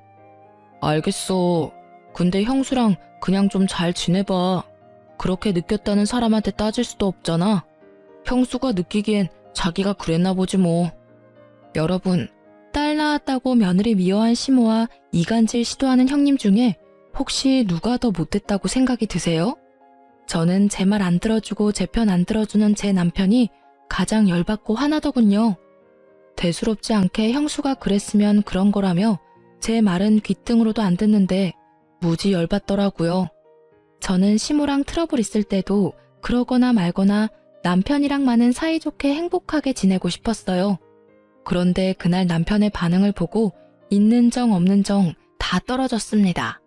알겠어. 근데 형수랑 그냥 좀 잘 지내봐. 그렇게 느꼈다는 사람한테 따질 수도 없잖아. 형수가 느끼기엔 자기가 그랬나 보지 뭐. 여러분, 딸 낳았다고 며느리 미워한 시모와 이간질 시도하는 형님 중에 혹시 누가 더 못됐다고 생각이 드세요? 저는 제 말 안 들어주고 제 편 안 들어주는 제 남편이 가장 열받고 화나더군요. 대수롭지 않게 형수가 그랬으면 그런 거라며 제 말은 귓등으로도 안 듣는데 무지 열받더라고요. 저는 시모랑 트러블 있을 때도 그러거나 말거나 남편이랑만은 사이좋게 행복하게 지내고 싶었어요. 그런데 그날 남편의 반응을 보고 있는 정 없는 정 다 떨어졌습니다.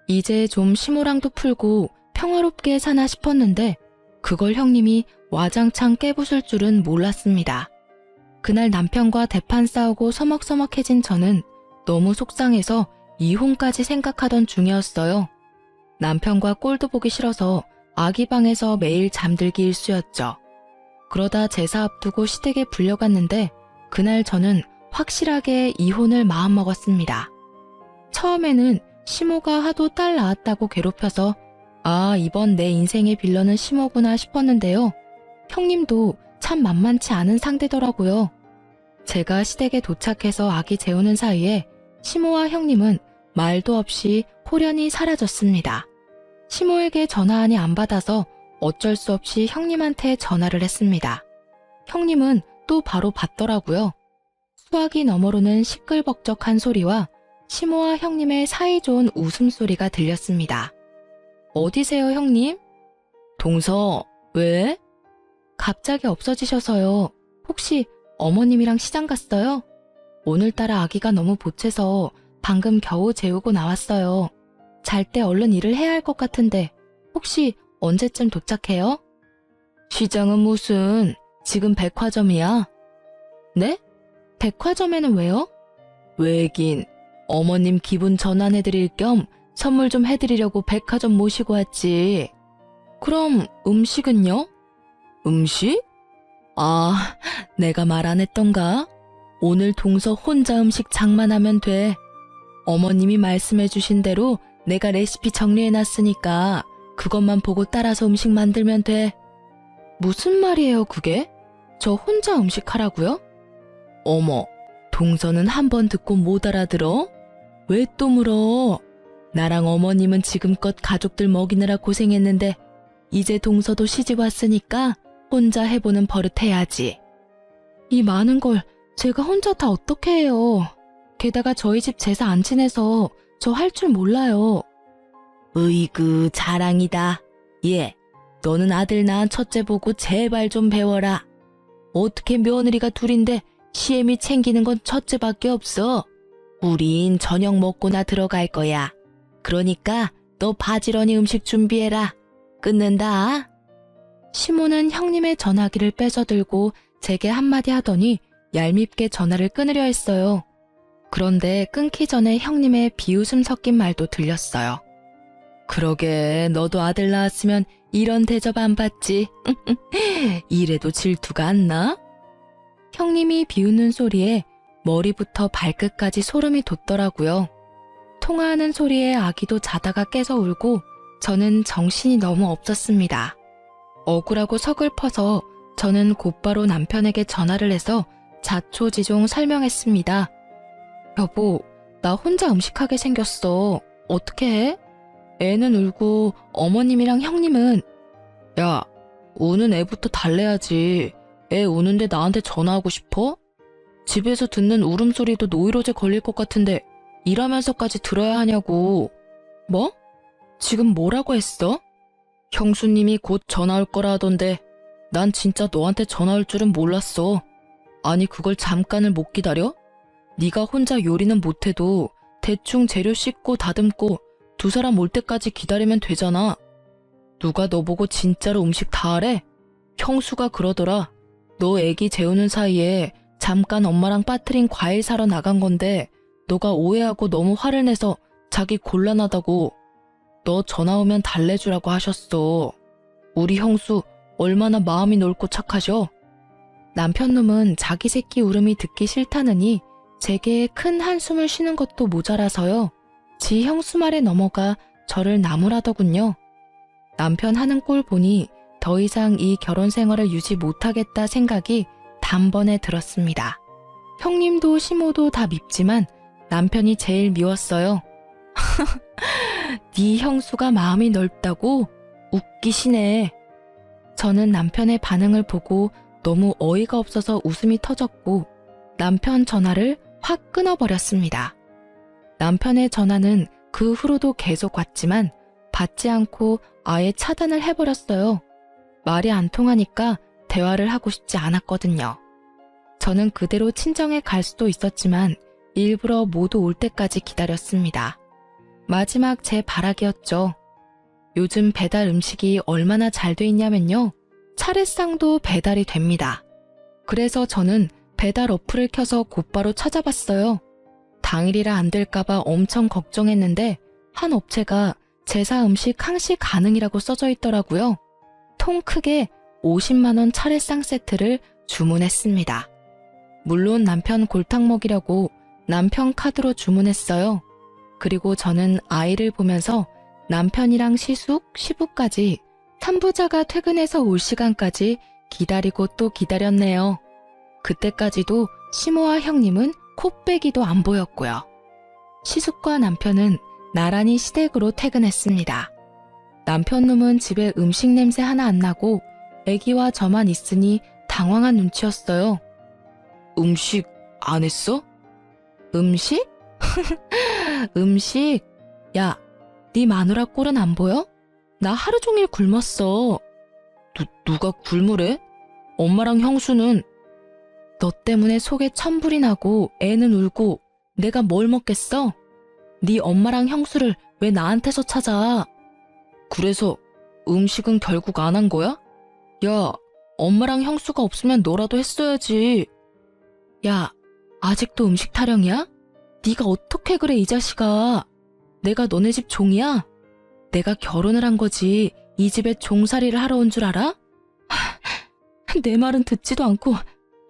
이제 좀 시모랑도 풀고 평화롭게 사나 싶었는데 그걸 형님이 와장창 깨부술 줄은 몰랐습니다. 그날 남편과 대판 싸우고 서먹서먹해진 저는 너무 속상해서 이혼까지 생각하던 중이었어요. 남편과 꼴도 보기 싫어서 아기 방에서 매일 잠들기 일쑤였죠. 그러다 제사 앞두고 시댁에 불려갔는데 그날 저는 확실하게 이혼을 마음먹었습니다. 처음에는 시모가 하도 딸 낳았다고 괴롭혀서 아, 이번 내 인생의 빌런은 시모구나 싶었는데요. 형님도 참 만만치 않은 상대더라고요. 제가 시댁에 도착해서 아기 재우는 사이에 시모와 형님은 말도 없이 호련히 사라졌습니다. 시모에게 전화하니 안 받아서 어쩔 수 없이 형님한테 전화를 했습니다. 형님은 또 바로 받더라고요. 수화기 너머로는 시끌벅적한 소리와 시모와 형님의 사이좋은 웃음소리가 들렸습니다. 어디세요, 형님? 동서, 왜? 갑자기 없어지셔서요. 혹시 어머님이랑 시장 갔어요? 오늘따라 아기가 너무 보채서 방금 겨우 재우고 나왔어요. 잘 때 얼른 일을 해야 할 것 같은데 혹시 언제쯤 도착해요? 시장은 무슨, 지금 백화점이야? 네? 백화점에는 왜요? 왜긴, 어머님 기분 전환해드릴 겸 선물 좀 해드리려고 백화점 모시고 왔지. 그럼 음식은요? 음식? 아, 내가 말 안 했던가? 오늘 동서 혼자 음식 장만하면 돼. 어머님이 말씀해 주신 대로 내가 레시피 정리해놨으니까 그것만 보고 따라서 음식 만들면 돼. 무슨 말이에요, 그게? 저 혼자 음식하라고요? 어머, 동서는 한 번 듣고 못 알아들어? 왜 또 물어? 나랑 어머님은 지금껏 가족들 먹이느라 고생했는데 이제 동서도 시집 왔으니까 혼자 해보는 버릇 해야지. 이 많은 걸 제가 혼자 다 어떻게 해요. 게다가 저희 집 제사 안 지내서 저 할 줄 몰라요. 으이그 자랑이다. 예, 너는 아들 낳은 첫째 보고 제발 좀 배워라. 어떻게 며느리가 둘인데 시애미 챙기는 건 첫째밖에 없어. 우린 저녁 먹고나 들어갈 거야. 그러니까 너 바지런히 음식 준비해라. 끊는다. 시모는 형님의 전화기를 뺏어들고 제게 한마디 하더니 얄밉게 전화를 끊으려 했어요. 그런데 끊기 전에 형님의 비웃음 섞인 말도 들렸어요. 그러게, 너도 아들 낳았으면 이런 대접 안 받지. 이래도 질투가 안 나? 형님이 비웃는 소리에 머리부터 발끝까지 소름이 돋더라고요. 통화하는 소리에 아기도 자다가 깨서 울고 저는 정신이 너무 없었습니다. 억울하고 서글퍼서 저는 곧바로 남편에게 전화를 해서 자초지종 설명했습니다. 여보, 나 혼자 음식하게 생겼어. 어떻게 해? 애는 울고 어머님이랑 형님은 야, 우는 애부터 달래야지. 애 우는데 나한테 전화하고 싶어? 집에서 듣는 울음소리도 노이로제 걸릴 것 같은데 일하면서까지 들어야 하냐고. 뭐? 지금 뭐라고 했어? 형수님이 곧 전화 올 거라 하던데 난 진짜 너한테 전화 올 줄은 몰랐어. 아니 그걸 잠깐을 못 기다려? 네가 혼자 요리는 못해도 대충 재료 씻고 다듬고 두 사람 올 때까지 기다리면 되잖아. 누가 너 보고 진짜로 음식 다 하래? 형수가 그러더라. 너 애기 재우는 사이에 잠깐 엄마랑 빠트린 과일 사러 나간 건데 너가 오해하고 너무 화를 내서 자기 곤란하다고. 너 전화 오면 달래주라고 하셨어. 우리 형수 얼마나 마음이 넓고 착하셔? 남편놈은 자기 새끼 울음이 듣기 싫다느니 제게 큰 한숨을 쉬는 것도 모자라서요. 지 형수 말에 넘어가 저를 나무라더군요. 남편 하는 꼴 보니 더 이상 이 결혼 생활을 유지 못하겠다 생각이 단번에 들었습니다. 형님도 시모도 다 밉지만 남편이 제일 미웠어요. 네 형수가 마음이 넓다고? 웃기시네. 저는 남편의 반응을 보고 너무 어이가 없어서 웃음이 터졌고 남편 전화를 확 끊어버렸습니다. 남편의 전화는 그 후로도 계속 왔지만 받지 않고 아예 차단을 해버렸어요. 말이 안 통하니까 대화를 하고 싶지 않았거든요. 저는 그대로 친정에 갈 수도 있었지만 일부러 모두 올 때까지 기다렸습니다. 마지막 제 바라기였죠. 요즘 배달 음식이 얼마나 잘 돼 있냐면요. 차례상도 배달이 됩니다. 그래서 저는 배달 어플을 켜서 곧바로 찾아봤어요. 당일이라 안 될까봐 엄청 걱정했는데 한 업체가 제사 음식 항시 가능이라고 써져 있더라고요. 통 크게 50만 원 차례상 세트를 주문했습니다. 물론 남편 골탕 먹이려고 남편 카드로 주문했어요. 그리고 저는 아이를 보면서 남편이랑 시숙, 시부까지 산부자가 퇴근해서 올 시간까지 기다리고 또 기다렸네요. 그때까지도 시모와 형님은 코빼기도 안 보였고요. 시숙과 남편은 나란히 시댁으로 퇴근했습니다. 남편 놈은 집에 음식 냄새 하나 안 나고 애기와 저만 있으니 당황한 눈치였어요. 음식 안 했어? 음식? 음식? 야, 네 마누라 꼴은 안 보여? 나 하루 종일 굶었어. 누가 굶으래? 엄마랑 형수는. 너 때문에 속에 천불이 나고 애는 울고 내가 뭘 먹겠어? 네 엄마랑 형수를 왜 나한테서 찾아? 그래서 음식은 결국 안 한 거야? 야, 엄마랑 형수가 없으면 너라도 했어야지. 야, 아직도 음식 타령이야? 네가 어떻게 그래 이 자식아. 내가 너네 집 종이야? 내가 결혼을 한 거지 이 집에 종살이를 하러 온 줄 알아? 내 말은 듣지도 않고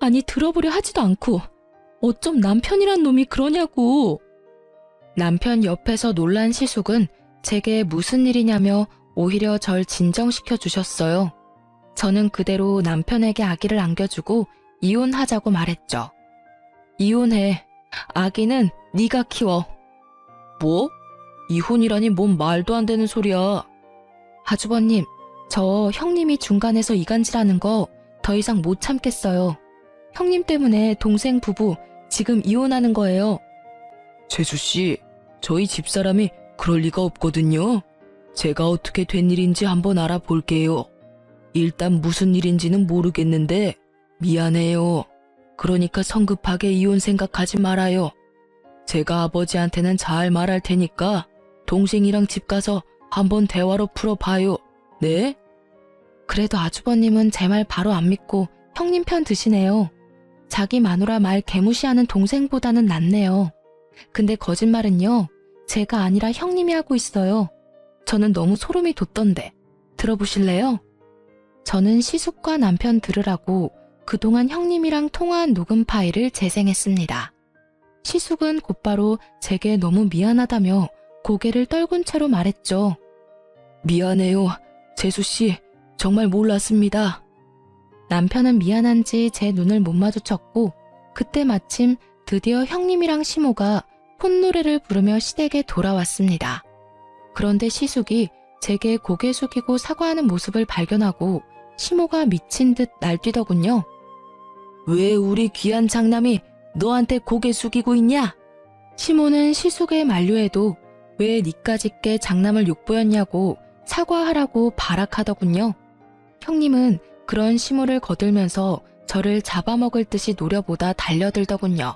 아니 들어보려 하지도 않고 어쩜 남편이란 놈이 그러냐고. 남편 옆에서 놀란 시숙은 제게 무슨 일이냐며 오히려 절 진정시켜 주셨어요. 저는 그대로 남편에게 아기를 안겨주고 이혼하자고 말했죠. 이혼해. 아기는 네가 키워. 뭐? 이혼이라니 뭔 말도 안 되는 소리야. 아주버님, 저 형님이 중간에서 이간질하는 거 더 이상 못 참겠어요. 형님 때문에 동생 부부 지금 이혼하는 거예요. 재수씨, 저희 집사람이 그럴 리가 없거든요. 제가 어떻게 된 일인지 한번 알아볼게요. 일단 무슨 일인지는 모르겠는데 미안해요. 그러니까 성급하게 이혼 생각하지 말아요. 제가 아버지한테는 잘 말할 테니까 동생이랑 집 가서 한번 대화로 풀어봐요. 네? 그래도 아주버님은 제 말 바로 안 믿고 형님 편 드시네요. 자기 마누라 말 개무시하는 동생보다는 낫네요. 근데 거짓말은요, 제가 아니라 형님이 하고 있어요. 저는 너무 소름이 돋던데. 들어보실래요? 저는 시숙과 남편 들으라고 그동안 형님이랑 통화한 녹음 파일을 재생했습니다. 시숙은 곧바로 제게 너무 미안하다며 고개를 떨군 채로 말했죠. 미안해요. 재수씨, 정말 몰랐습니다. 남편은 미안한지 제 눈을 못 마주쳤고 그때 마침 드디어 형님이랑 시모가 콧노래를 부르며 시댁에 돌아왔습니다. 그런데 시숙이 제게 고개 숙이고 사과하는 모습을 발견하고 시모가 미친 듯 날뛰더군요. 왜 우리 귀한 장남이 너한테 고개 숙이고 있냐? 시모는 시숙의 만류에도 왜 니까짓게 장남을 욕보였냐고 사과하라고 발악하더군요. 형님은 그런 시모를 거들면서 저를 잡아먹을 듯이 노려보다 달려들더군요.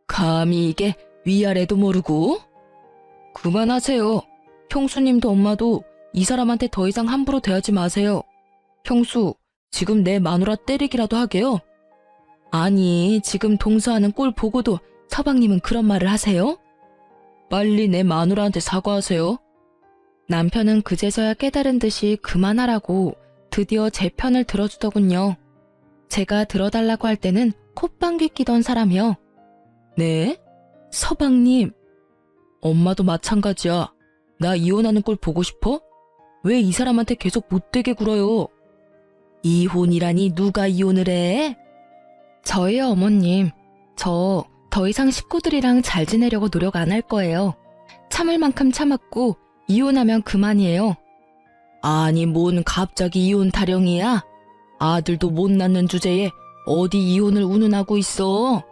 감히 이게 위아래도 모르고? 그만하세요. 형수님도 엄마도 이 사람한테 더 이상 함부로 대하지 마세요. 형수, 지금 내 마누라 때리기라도 하게요? 아니, 지금 동서하는 꼴 보고도 서방님은 그런 말을 하세요? 빨리 내 마누라한테 사과하세요. 남편은 그제서야 깨달은 듯이 그만하라고 드디어 제 편을 들어주더군요. 제가 들어달라고 할 때는 콧방귀 끼던 사람이요. 네? 서방님. 엄마도 마찬가지야. 나 이혼하는 꼴 보고 싶어? 왜 이 사람한테 계속 못되게 굴어요? 이혼이라니 누가 이혼을 해? 저희요, 어머님. 저 더 이상 식구들이랑 잘 지내려고 노력 안 할 거예요. 참을 만큼 참았고 이혼하면 그만이에요. 아니 뭔 갑자기 이혼 타령이야? 아들도 못 낳는 주제에 어디 이혼을 운운하고 있어?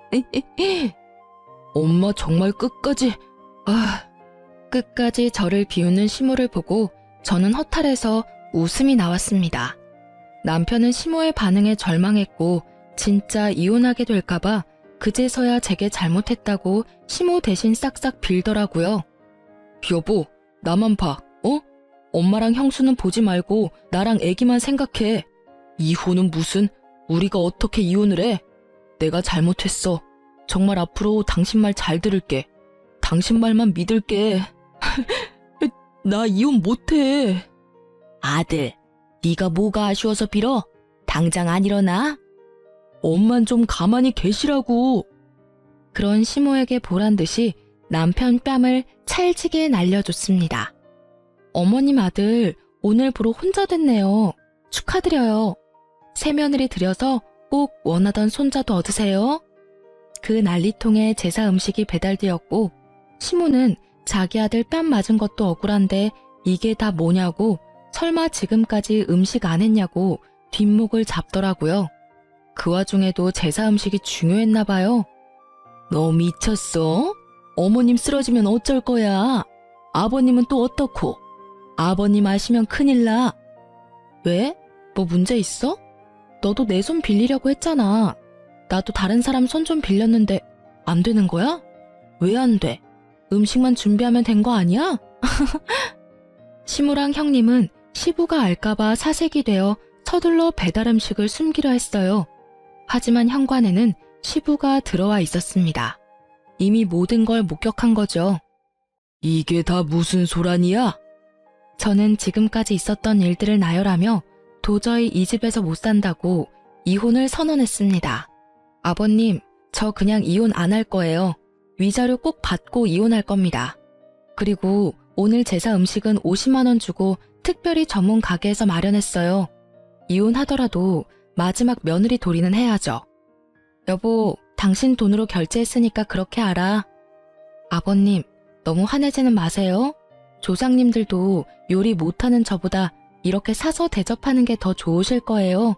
엄마 정말 끝까지... 끝까지 저를 비웃는 시모를 보고 저는 허탈해서 웃음이 나왔습니다. 남편은 시모의 반응에 절망했고 진짜 이혼하게 될까봐 그제서야 제게 잘못했다고 시모 대신 싹싹 빌더라고요. 여보, 나만 봐, 어? 엄마랑 형수는 보지 말고 나랑 애기만 생각해. 이혼은 무슨, 우리가 어떻게 이혼을 해? 내가 잘못했어. 정말 앞으로 당신 말 잘 들을게. 당신 말만 믿을게. 나 이혼 못해. 아들, 네가 뭐가 아쉬워서 빌어? 당장 안 일어나? 엄만 좀 가만히 계시라고. 그런 시모에게 보란 듯이 남편 뺨을 찰지게 날려줬습니다. 어머님 아들 오늘 부로 혼자 됐네요. 축하드려요. 새며느리 들여서 꼭 원하던 손자도 얻으세요. 그 난리통에 제사 음식이 배달되었고 시모는 자기 아들 뺨 맞은 것도 억울한데 이게 다 뭐냐고 설마 지금까지 음식 안 했냐고 뒷목을 잡더라고요. 그 와중에도 제사 음식이 중요했나 봐요. 너 미쳤어? 어머님 쓰러지면 어쩔 거야? 아버님은 또 어떻고? 아버님 아시면 큰일 나. 왜? 뭐 문제 있어? 너도 내 손 빌리려고 했잖아. 나도 다른 사람 손 좀 빌렸는데 안 되는 거야? 왜 안 돼? 음식만 준비하면 된 거 아니야? 시모랑 형님은 시부가 알까봐 사색이 되어 서둘러 배달 음식을 숨기려 했어요. 하지만 현관에는 시부가 들어와 있었습니다. 이미 모든 걸 목격한 거죠. 이게 다 무슨 소란이야? 저는 지금까지 있었던 일들을 나열하며 도저히 이 집에서 못 산다고 이혼을 선언했습니다. 아버님, 저 그냥 이혼 안 할 거예요. 위자료 꼭 받고 이혼할 겁니다. 그리고 오늘 제사 음식은 50만 원 주고 특별히 전문 가게에서 마련했어요. 이혼하더라도 마지막 며느리 도리는 해야죠. 여보, 당신 돈으로 결제했으니까 그렇게 알아. 아버님, 너무 화내지는 마세요. 조상님들도 요리 못하는 저보다 이렇게 사서 대접하는 게 더 좋으실 거예요.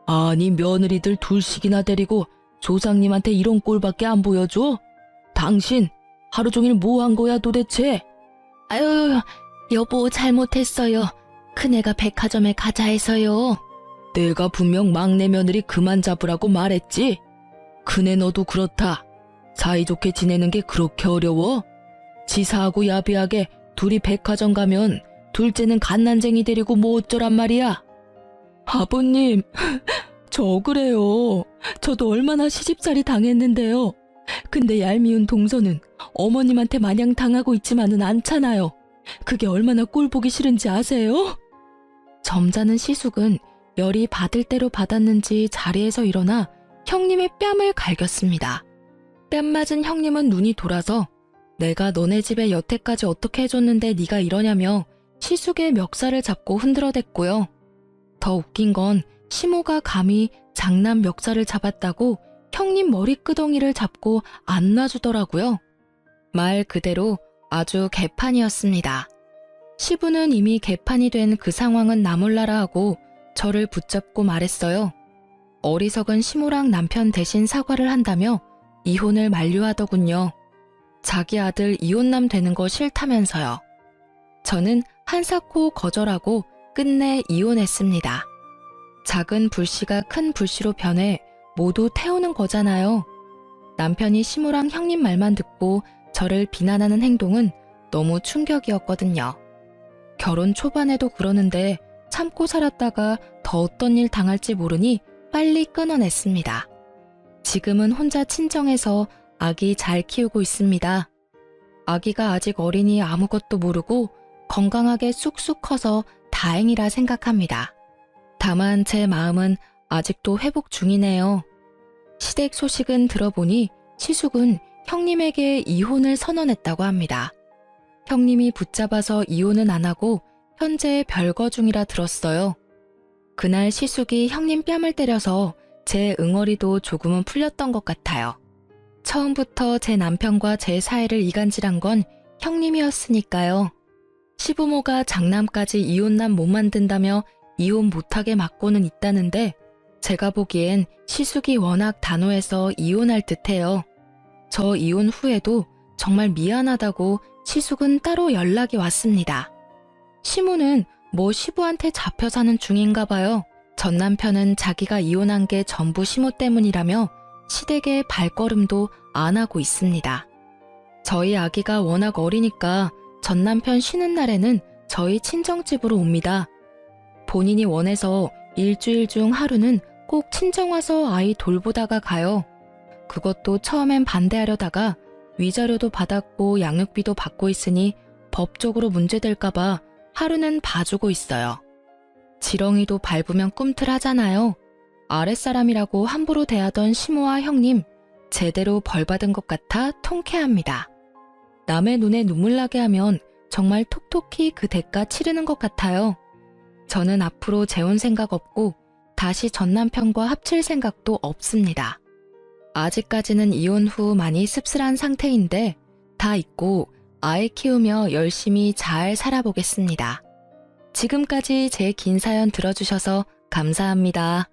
아니 며느리들 둘씩이나 데리고 조상님한테 이런 꼴밖에 안 보여줘? 당신 하루 종일 뭐 한 거야 도대체? 아유, 여보 잘못했어요. 큰애가 백화점에 가자 해서요. 내가 분명 막내 며느리 그만 잡으라고 말했지? 큰애 너도 그렇다. 사이좋게 지내는 게 그렇게 어려워? 지사하고 야비하게 둘이 백화점 가면 둘째는 갓난쟁이 데리고 뭐 어쩌란 말이야? 아버님, 저 억울해요. 저도 얼마나 시집살이 당했는데요. 근데 얄미운 동서는 어머님한테 마냥 당하고 있지만은 않잖아요. 그게 얼마나 꼴보기 싫은지 아세요? 점잖은 시숙은 열이 받을 대로 받았는지 자리에서 일어나 형님의 뺨을 갈겼습니다. 뺨 맞은 형님은 눈이 돌아서 내가 너네 집에 여태까지 어떻게 해줬는데 네가 이러냐며 시숙의 멱살을 잡고 흔들어댔고요. 더 웃긴 건 시모가 감히 장남 멱살을 잡았다고 형님 머리끄덩이를 잡고 안 놔주더라고요. 말 그대로 아주 개판이었습니다. 시부는 이미 개판이 된 그 상황은 나몰라라 하고 저를 붙잡고 말했어요. 어리석은 시모랑 남편 대신 사과를 한다며 이혼을 만류하더군요. 자기 아들 이혼남 되는 거 싫다면서요. 저는 한사코 거절하고 끝내 이혼했습니다. 작은 불씨가 큰 불씨로 변해 모두 태우는 거잖아요. 남편이 시모랑 형님 말만 듣고 저를 비난하는 행동은 너무 충격이었거든요. 결혼 초반에도 그러는데 참고 살았다가 더 어떤 일 당할지 모르니 빨리 끊어냈습니다. 지금은 혼자 친정에서 아기 잘 키우고 있습니다. 아기가 아직 어리니 아무것도 모르고 건강하게 쑥쑥 커서 다행이라 생각합니다. 다만 제 마음은 아직도 회복 중이네요. 시댁 소식은 들어보니 시숙은 형님에게 이혼을 선언했다고 합니다. 형님이 붙잡아서 이혼은 안 하고 현재 별거 중이라 들었어요. 그날 시숙이 형님 뺨을 때려서 제 응어리도 조금은 풀렸던 것 같아요. 처음부터 제 남편과 제 사이를 이간질한 건 형님이었으니까요. 시부모가 장남까지 이혼남 못 만든다며 이혼 못하게 막고는 있다는데 제가 보기엔 시숙이 워낙 단호해서 이혼할 듯해요. 저 이혼 후에도 정말 미안하다고 시숙은 따로 연락이 왔습니다. 시모는 뭐 시부한테 잡혀 사는 중인가 봐요. 전 남편은 자기가 이혼한 게 전부 시모 때문이라며 시댁에 발걸음도 안 하고 있습니다. 저희 아기가 워낙 어리니까 전 남편 쉬는 날에는 저희 친정집으로 옵니다. 본인이 원해서 일주일 중 하루는 꼭 친정 와서 아이 돌보다가 가요. 그것도 처음엔 반대하려다가 위자료도 받았고 양육비도 받고 있으니 법적으로 문제될까봐 하루는 봐주고 있어요. 지렁이도 밟으면 꿈틀하잖아요. 아랫사람이라고 함부로 대하던 시모와 형님, 제대로 벌받은 것 같아 통쾌합니다. 남의 눈에 눈물 나게 하면 정말 톡톡히 그 대가 치르는 것 같아요. 저는 앞으로 재혼 생각 없고 다시 전 남편과 합칠 생각도 없습니다. 아직까지는 이혼 후 많이 씁쓸한 상태인데 다 잊고 아이 키우며 열심히 잘 살아보겠습니다. 지금까지 제 긴 사연 들어주셔서 감사합니다.